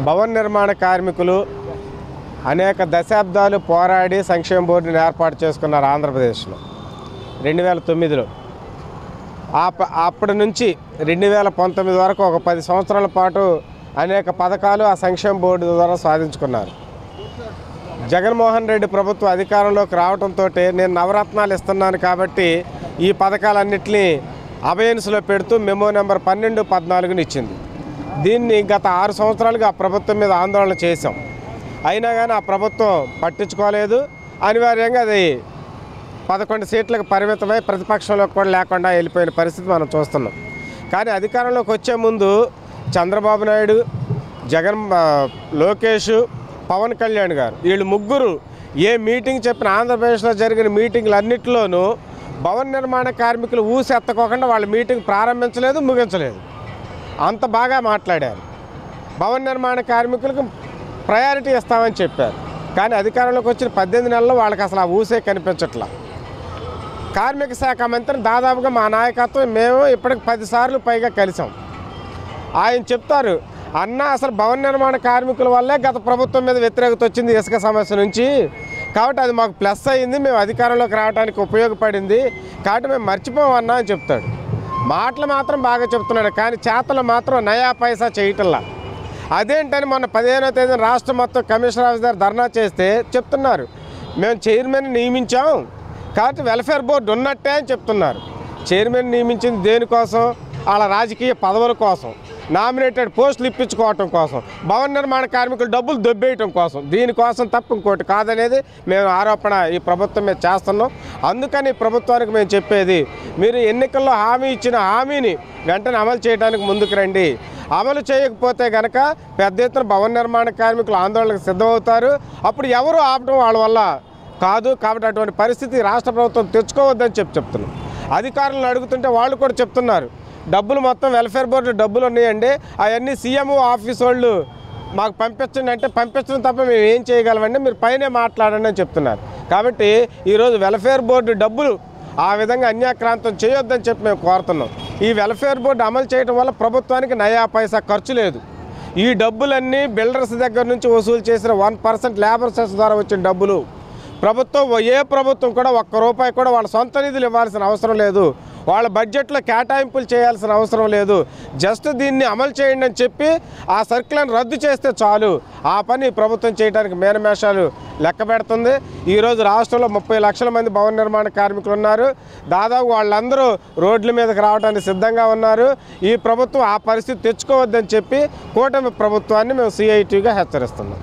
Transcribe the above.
భవన నిర్మాణ కార్మికులు అనేక దశాబ్దాలు పోరాడి సంక్షేమ బోర్డుని ఏర్పాటు చేసుకున్నారు ఆంధ్రప్రదేశ్లో 2009లో. అప్పటి నుంచి 2019 వరకు ఒక 10 సంవత్సరాల పాటు అనేక పథకాలు ఆ సంక్షేమ బోర్డు ద్వారా సాధించుకున్నారు. జగన్మోహన్ రెడ్డి ప్రభుత్వం అధికారంలోకి రావడంతో నేను నవరత్నాలు ఇస్తున్నాను కాబట్టి ఈ పథకాలన్నింటినీ అబయన్స్లో పెడుతూ మెమో నెంబర్ 12/14 ఇచ్చింది. దీన్ని గత 6 సంవత్సరాలుగా ఆ ప్రభుత్వం మీద ఆందోళన చేశాం. అయినా కానీ ఆ ప్రభుత్వం పట్టించుకోలేదు. అనివార్యంగా అది 11 సీట్లకు పరిమితమై ప్రతిపక్షంలో కూడా లేకుండా వెళ్ళిపోయిన పరిస్థితి మనం చూస్తున్నాం. కానీ అధికారంలోకి వచ్చే ముందు చంద్రబాబు నాయుడు, లోకేష్, పవన్ కళ్యాణ్ గారు వీళ్ళు ముగ్గురు ఏ మీటింగ్ చెప్పిన ఆంధ్రప్రదేశ్లో జరిగిన మీటింగ్లన్నింటిలోనూ భవన నిర్మాణ కార్మికులు ఊసెత్తకోకుండా వాళ్ళ మీటింగ్ ప్రారంభించలేదు, ముగించలేదు. అంత బాగా మాట్లాడారు. భవన నిర్మాణ కార్మికులకు ప్రయారిటీ ఇస్తామని చెప్పారు. కానీ అధికారంలోకి వచ్చిన 18 నెలల్లో వాళ్ళకి అసలు ఆ ఊసే కనిపించట్లా. కార్మిక శాఖ మంత్రిని దాదాపుగా మా నాయకత్వం మేము ఇప్పటికి 10 సార్లు పైగా కలిసాం. ఆయన చెప్తారు, అన్న అసలు భవన నిర్మాణ కార్మికుల వల్లే గత ప్రభుత్వం మీద వ్యతిరేకత వచ్చింది ఇసుక సమస్య నుంచి, కాబట్టి అది మాకు ప్లస్ అయ్యింది, మేము అధికారంలోకి రావడానికి ఉపయోగపడింది, కాబట్టి మేము మర్చిపోమన్నా అని చెప్తాడు. మాటలు మాత్రం బాగా చెప్తున్నాడు, కానీ చేతలు మాత్రం నయా పైసా చేయటంలా. అదేంటని మొన్న 15వ తేదీన రాష్ట్రం మొత్తం కమిషనర్ ఆఫీస్ దగ్గర ధర్నా చేస్తే చెప్తున్నారు, మేము చైర్మన్ నియమించాం కాబట్టి వెల్ఫేర్ బోర్డు ఉన్నట్టే అని చెప్తున్నారు. చైర్మన్ నియమించింది దేనికోసం? వాళ్ళ రాజకీయ పదవుల కోసం, నామినేటెడ్ పోస్టులు ఇప్పించుకోవటం కోసం, భవన నిర్మాణ కార్మికులు డబ్బులు దొబ్బేయటం కోసం, దీనికోసం తప్ప ఇంకోటి కాదనేది మేము ఆరోపణ ఈ ప్రభుత్వం మీద చేస్తున్నాం. అందుకని ప్రభుత్వానికి మేము చెప్పేది, మీరు ఎన్నికల్లో హామీ ఇచ్చిన హామీని వెంటనే అమలు చేయడానికి ముందుకు రండి. అమలు చేయకపోతే కనుక పెద్ద ఎత్తున భవన నిర్మాణ కార్మికులు ఆందోళనకు సిద్ధమవుతారు. అప్పుడు ఎవరు ఆపడం వాళ్ళ వల్ల కాదు. కాబట్టి అటువంటి పరిస్థితి రాష్ట్ర ప్రభుత్వం తెచ్చుకోవద్దని చెప్తున్నాం. అధికారులను అడుగుతుంటే వాళ్ళు కూడా చెప్తున్నారు, డబ్బులు మొత్తం వెల్ఫేర్ బోర్డు డబ్బులు ఉన్నాయండి, అవన్నీ సీఎంఓ ఆఫీస్ వాళ్ళు మాకు పంపించండి అంటే పంపించడం తప్ప మేము ఏం చేయగలమండి, మీరు పైనే మాట్లాడండి అని చెప్తున్నారు. కాబట్టి ఈరోజు వెల్ఫేర్ బోర్డు డబ్బులు ఆ విధంగా అన్యాక్రాంతం చేయొద్దని చెప్పి మేము కోరుతున్నాం. ఈ వెల్ఫేర్ బోర్డు అమలు చేయడం వల్ల ప్రభుత్వానికి నయా పైసా ఖర్చు లేదు. ఈ డబ్బులన్నీ బిల్డర్స్ దగ్గర నుంచి వసూలు చేసిన 1% లేబర్ సెస్ ద్వారా వచ్చిన డబ్బులు. ఏ ప్రభుత్వం కూడా ₹1 కూడా వాళ్ళ సొంత నిధులు ఇవ్వాల్సిన అవసరం లేదు, వాళ్ళ బడ్జెట్లో కేటాయింపులు చేయాల్సిన అవసరం లేదు. జస్ట్ దీన్ని అమలు చేయండి అని చెప్పి ఆ సర్కులను రద్దు చేస్తే చాలు. ఆ పని ప్రభుత్వం చేయడానికి మేనమేషాలు లెక్క పెడుతుంది. ఈరోజు రాష్ట్రంలో 30 లక్షల మంది భవన నిర్మాణ కార్మికులు ఉన్నారు. దాదాపు వాళ్ళందరూ రోడ్ల మీదకి రావడానికి సిద్ధంగా ఉన్నారు. ఈ ప్రభుత్వం ఆ పరిస్థితి తెచ్చుకోవద్దని చెప్పి కూటమి ప్రభుత్వాన్ని మేము CITగా హెచ్చరిస్తున్నాం.